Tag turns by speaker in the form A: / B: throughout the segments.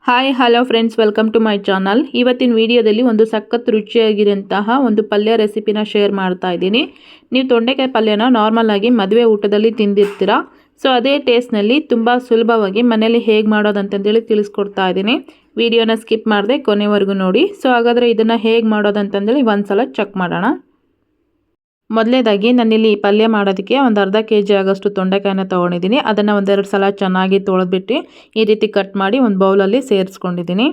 A: Hi hello friends, welcome to my channel. ಇವತ್ತಿನ ವಿಡಿಯೋದಲ್ಲಿ ಒಂದು ಸಖತ್ ರುಚಿಯಾಗಿರುವಂತಹ ಒಂದು ಪಲ್ಯ ರೆಸಿಪಿನ ಶೇರ್ ಮಾಡ್ತಾ ಇದ್ದೀನಿ. ನೀವು ತೊಂಡೆಕಾಯಿ ಪಲ್ಯನ ನಾರ್ಮಲ್ ಆಗಿ ಮದುವೆ ಊಟದಲ್ಲಿ ತಿಂದಿರ್ತೀರಾ. ಸೊ ಅದೇ ಟೇಸ್ಟ್ನಲ್ಲಿ ತುಂಬ ಸುಲಭವಾಗಿ ಮನೇಲಿ ಹೇಗೆ ಮಾಡೋದಂತಂದೇಳಿ ತಿಳಿಸ್ಕೊಡ್ತಾ ಇದ್ದೀನಿ. ವಿಡಿಯೋನ ಸ್ಕಿಪ್ ಮಾಡದೆ ಕೊನೆವರೆಗೂ ನೋಡಿ. ಸೊ ಹಾಗಾದರೆ ಇದನ್ನು ಹೇಗೆ ಮಾಡೋದಂತಂದೇಳಿ ಒಂದ್ಸಲ ಚೆಕ್ ಮಾಡೋಣ. ಮೊದಲನೇದಾಗಿ ನಾನಿಲ್ಲಿ ಪಲ್ಯ ಮಾಡೋದಕ್ಕೆ ಒಂದು ಅರ್ಧ kg ಆಗೋಷ್ಟು ತೊಂಡೆಕಾಯಿನ ತೊಗೊಂಡಿದ್ದೀನಿ. ಅದನ್ನು ಒಂದೆರಡು ಸಲ ಚೆನ್ನಾಗಿ ತೊಳೆದ್ಬಿಟ್ಟು ಈ ರೀತಿ ಕಟ್ ಮಾಡಿ ಒಂದು ಬೌಲಲ್ಲಿ ಸೇರಿಸ್ಕೊಂಡಿದ್ದೀನಿ.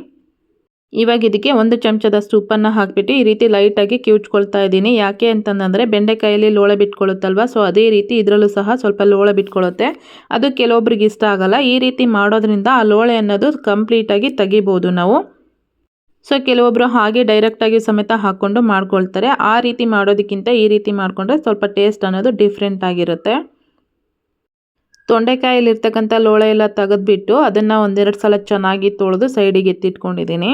A: ಇವಾಗ ಇದಕ್ಕೆ 1 ಚಮಚದಷ್ಟು ಉಪ್ಪನ್ನು ಹಾಕಿಬಿಟ್ಟು ಈ ರೀತಿ ಲೈಟಾಗಿ ಕಿವುಚ್ಕೊಳ್ತಾ ಇದ್ದೀನಿ. ಯಾಕೆ ಅಂತಂದರೆ ಬೆಂಡೆಕಾಯಲ್ಲಿ ಲೋಳೆ ಬಿಟ್ಕೊಳ್ಳುತ್ತಲ್ವ, ಸೊ ಅದೇ ರೀತಿ ಇದರಲ್ಲೂ ಸಹ ಸ್ವಲ್ಪ ಲೋಳೆ ಬಿಟ್ಕೊಳ್ಳುತ್ತೆ. ಅದು ಕೆಲವೊಬ್ರಿಗೆ ಇಷ್ಟ ಆಗಲ್ಲ. ಈ ರೀತಿ ಮಾಡೋದ್ರಿಂದ ಆ ಲೋಳೆ ಅನ್ನೋದು ಕಂಪ್ಲೀಟಾಗಿ ತೆಗಿಬೋದು ನಾವು. ಸೊ ಕೆಲವೊಬ್ಬರು ಹಾಗೆ ಡೈರೆಕ್ಟಾಗಿ ಸಮೇತ ಹಾಕ್ಕೊಂಡು ಮಾಡ್ಕೊಳ್ತಾರೆ. ಆ ರೀತಿ ಮಾಡೋದಕ್ಕಿಂತ ಈ ರೀತಿ ಮಾಡಿಕೊಂಡ್ರೆ ಸ್ವಲ್ಪ ಟೇಸ್ಟ್ ಅನ್ನೋದು ಡಿಫ್ರೆಂಟ್ ಆಗಿರುತ್ತೆ. ತೊಂಡೆಕಾಯಲ್ಲಿರ್ತಕ್ಕಂಥ ಲೋಳೆ ಎಲ್ಲ ತೆಗೆದ್ಬಿಟ್ಟು ಅದನ್ನು ಒಂದೆರಡು ಸಲ ಚೆನ್ನಾಗಿ ತೊಳೆದು ಸೈಡಿಗೆ ಎತ್ತಿಟ್ಕೊಂಡಿದ್ದೀನಿ.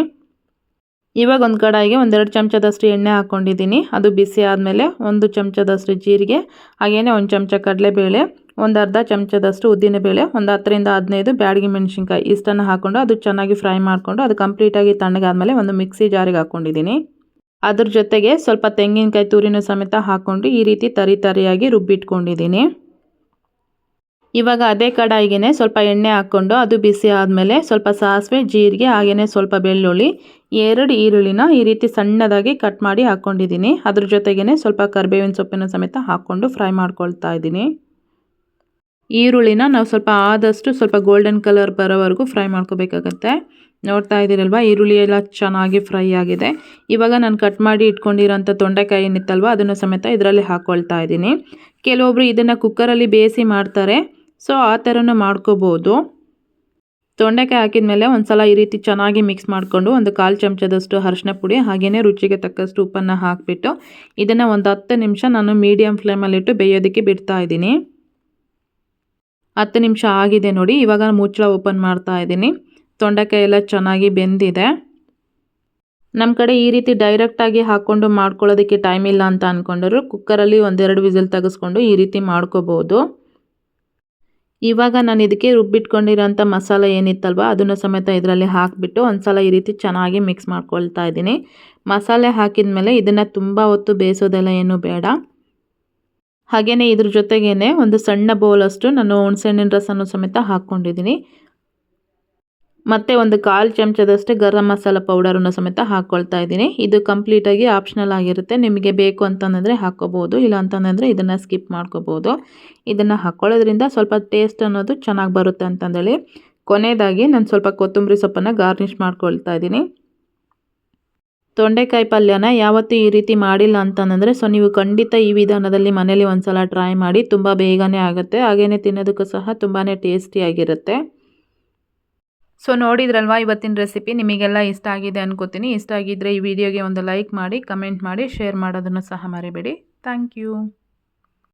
A: ಇವಾಗ ಒಂದು ಕಡಾಯಿಗೆ 1-2 ಚಮಚದಷ್ಟು ಎಣ್ಣೆ ಹಾಕ್ಕೊಂಡಿದ್ದೀನಿ. ಅದು ಬಿಸಿ ಆದಮೇಲೆ 1 ಚಮಚದಷ್ಟು ಜೀರಿಗೆ, ಹಾಗೆಯೇ 1 ಚಮಚ ಕಡಲೆಬೇಳೆ, ಒಂದು ಅರ್ಧ ಚಮಚದಷ್ಟು ಉದ್ದಿನಬೇಳೆ, ಒಂದು 10-15 ಬ್ಯಾಡಗಿ ಮೆಣಸಿನ್ಕಾಯಿ ಇಷ್ಟನ್ನು ಹಾಕ್ಕೊಂಡು ಅದು ಚೆನ್ನಾಗಿ ಫ್ರೈ ಮಾಡಿಕೊಂಡು ಅದು ಕಂಪ್ಲೀಟಾಗಿ ತಣ್ಣಗಾದ್ಮೇಲೆ ಒಂದು ಮಿಕ್ಸಿ ಜಾರಿಗೆ ಹಾಕ್ಕೊಂಡಿದ್ದೀನಿ. ಅದ್ರ ಜೊತೆಗೆ ಸ್ವಲ್ಪ ತೆಂಗಿನಕಾಯಿ ತುರಿನೂ ಸಮೇತ ಹಾಕ್ಕೊಂಡು ಈ ರೀತಿ ತರಿಯಾಗಿ ರುಬ್ಬಿಟ್ಕೊಂಡಿದ್ದೀನಿ. ಇವಾಗ ಅದೇ ಕಡಾಯಿಗೆ ಸ್ವಲ್ಪ ಎಣ್ಣೆ ಹಾಕ್ಕೊಂಡು ಅದು ಬಿಸಿ ಆದಮೇಲೆ ಸ್ವಲ್ಪ ಸಾಸಿವೆ, ಜೀರಿಗೆ, ಹಾಗೆಯೇ ಸ್ವಲ್ಪ ಬೆಳ್ಳುಳ್ಳಿ, 2 ಈರುಳ್ಳಿನ ಈ ರೀತಿ ಸಣ್ಣದಾಗಿ ಕಟ್ ಮಾಡಿ ಹಾಕ್ಕೊಂಡಿದ್ದೀನಿ. ಅದ್ರ ಜೊತೆಗೇ ಸ್ವಲ್ಪ ಕರಿಬೇವಿನ ಸೊಪ್ಪನ್ನು ಸಮೇತ ಹಾಕ್ಕೊಂಡು ಫ್ರೈ ಮಾಡ್ಕೊಳ್ತಾ ಇದ್ದೀನಿ. ಈರುಳ್ಳಿನ ನಾವು ಸ್ವಲ್ಪ ಗೋಲ್ಡನ್ ಕಲರ್ ಬರೋವರೆಗೂ ಫ್ರೈ ಮಾಡ್ಕೋಬೇಕಾಗತ್ತೆ. ನೋಡ್ತಾ ಇದ್ದೀರಲ್ವ, ಈರುಳ್ಳಿ ಎಲ್ಲ ಚೆನ್ನಾಗಿ ಫ್ರೈ ಆಗಿದೆ. ಇವಾಗ ನಾನು ಕಟ್ ಮಾಡಿ ಇಟ್ಕೊಂಡಿರೋಂಥ ತೊಂಡೆಕಾಯಿ ಏನಿತ್ತಲ್ವ ಅದನ್ನು ಸಮೇತ ಇದರಲ್ಲಿ ಹಾಕ್ಕೊಳ್ತಾ ಇದ್ದೀನಿ. ಕೆಲವೊಬ್ರು ಇದನ್ನು ಕುಕ್ಕರಲ್ಲಿ ಬೇಯಿಸಿ ಮಾಡ್ತಾರೆ. ಸೊ ಆ ಥರನೂ ಮಾಡ್ಕೋಬೋದು. ತೊಂಡೆಕಾಯಿ ಹಾಕಿದ ಮೇಲೆ ಒಂದು ಸಲ ಈ ರೀತಿ ಚೆನ್ನಾಗಿ ಮಿಕ್ಸ್ ಮಾಡಿಕೊಂಡು ಒಂದು 1/4 ಚಮಚದಷ್ಟು ಅರಿಶಿನ ಪುಡಿ, ಹಾಗೆಯೇ ರುಚಿಗೆ ತಕ್ಕಷ್ಟು ಉಪ್ಪನ್ನು ಹಾಕಿಬಿಟ್ಟು ಇದನ್ನು ಒಂದು 10 ನಿಮಿಷ ನಾನು ಮೀಡಿಯಮ್ ಫ್ಲೇಮಲ್ಲಿಟ್ಟು ಬೇಯೋದಕ್ಕೆ ಬಿಡ್ತಾ ಇದ್ದೀನಿ. 10 ನಿಮಿಷ ಆಗಿದೆ ನೋಡಿ. ಇವಾಗ ಮುಚ್ಚಳ ಓಪನ್ ಮಾಡ್ತಾ ಇದ್ದೀನಿ. ತೊಂಡೆಕಾಯಿ ಎಲ್ಲ ಚೆನ್ನಾಗಿ ಬೆಂದಿದೆ. ನಮ್ಮ ಕಡೆ ಈ ರೀತಿ ಡೈರೆಕ್ಟಾಗಿ ಹಾಕ್ಕೊಂಡು ಮಾಡ್ಕೊಳ್ಳೋದಕ್ಕೆ ಟೈಮ್ ಇಲ್ಲ ಅಂತ ಅಂದ್ಕೊಂಡ್ರು ಕುಕ್ಕರಲ್ಲಿ 1-2 ವಿಸಿಲ್ ತೆಗೆಸ್ಕೊಂಡು ಈ ರೀತಿ ಮಾಡ್ಕೋಬೋದು. ಇವಾಗ ನಾನು ಇದಕ್ಕೆ ರುಬ್ಬಿಟ್ಕೊಂಡಿರೋಂಥ ಮಸಾಲೆ ಏನಿತ್ತಲ್ವ ಅದನ್ನು ಸಮೇತ ಇದರಲ್ಲಿ ಹಾಕಿಬಿಟ್ಟು ಒಂದು ಸಲ ಈ ರೀತಿ ಚೆನ್ನಾಗಿ ಮಿಕ್ಸ್ ಮಾಡ್ಕೊಳ್ತಾ ಇದ್ದೀನಿ. ಮಸಾಲೆ ಹಾಕಿದ ಮೇಲೆ ಇದನ್ನು ತುಂಬ ಹೊತ್ತು ಬೇಯಿಸೋದೆಲ್ಲ ಏನೂ ಬೇಡ. ಹಾಗೆಯೇ ಇದ್ರ ಜೊತೆಗೇ ಒಂದು ಸಣ್ಣ ಬೌಲಷ್ಟು ನಾನು ಹುಣಸೆಹಣ್ಣಿನ ರಸನೂ ಸಮೇತ ಹಾಕ್ಕೊಂಡಿದ್ದೀನಿ. ಮತ್ತು ಒಂದು 1/4 ಚಮಚದಷ್ಟು ಗರಂ ಮಸಾಲ ಪೌಡರನ್ನು ಸಮೇತ ಹಾಕ್ಕೊಳ್ತಾ ಇದ್ದೀನಿ. ಇದು ಕಂಪ್ಲೀಟಾಗಿ ಆಪ್ಷನಲ್ ಆಗಿರುತ್ತೆ. ನಿಮಗೆ ಬೇಕು ಅಂತಂದರೆ ಹಾಕ್ಕೋಬೋದು, ಇಲ್ಲ ಅಂತಂದರೆ ಇದನ್ನು ಸ್ಕಿಪ್ ಮಾಡ್ಕೋಬೋದು. ಇದನ್ನು ಹಾಕ್ಕೊಳ್ಳೋದ್ರಿಂದ ಸ್ವಲ್ಪ ಟೇಸ್ಟ್ ಅನ್ನೋದು ಚೆನ್ನಾಗಿ ಬರುತ್ತೆ ಅಂತಂದೇಳಿ ಕೊನೆಯದಾಗಿ ನಾನು ಸ್ವಲ್ಪ ಕೊತ್ತಂಬರಿ ಸೊಪ್ಪನ್ನು ಗಾರ್ನಿಷ್ ಮಾಡ್ಕೊಳ್ತಾ ಇದ್ದೀನಿ. ತೊಂಡೆಕಾಯಿ ಪಲ್ಯನ ಯಾವತ್ತೂ ಈ ರೀತಿ ಮಾಡಿಲ್ಲ ಅಂತಂದರೆ ಸೊ ನೀವು ಖಂಡಿತ ಈ ವಿಧಾನದಲ್ಲಿ ಮನೇಲಿ ಒಂದು ಸಲ ಟ್ರೈ ಮಾಡಿ. ತುಂಬ ಬೇಗನೆ ಆಗುತ್ತೆ, ಹಾಗೆಯೇ ತಿನ್ನೋದಕ್ಕೂ ಸಹ ತುಂಬಾ ಟೇಸ್ಟಿಯಾಗಿರುತ್ತೆ. ಸೊ ನೋಡಿದ್ರಲ್ವ ಇವತ್ತಿನ ರೆಸಿಪಿ ನಿಮಗೆಲ್ಲ ಇಷ್ಟ ಆಗಿದೆ ಅನ್ಕೋತೀನಿ. ಇಷ್ಟ ಆಗಿದ್ದರೆ ಈ ವಿಡಿಯೋಗೆ ಒಂದು ಲೈಕ್ ಮಾಡಿ, ಕಮೆಂಟ್ ಮಾಡಿ, ಶೇರ್ ಮಾಡೋದನ್ನು ಸಹ ಮರಿಬೇಡಿ. Thank you.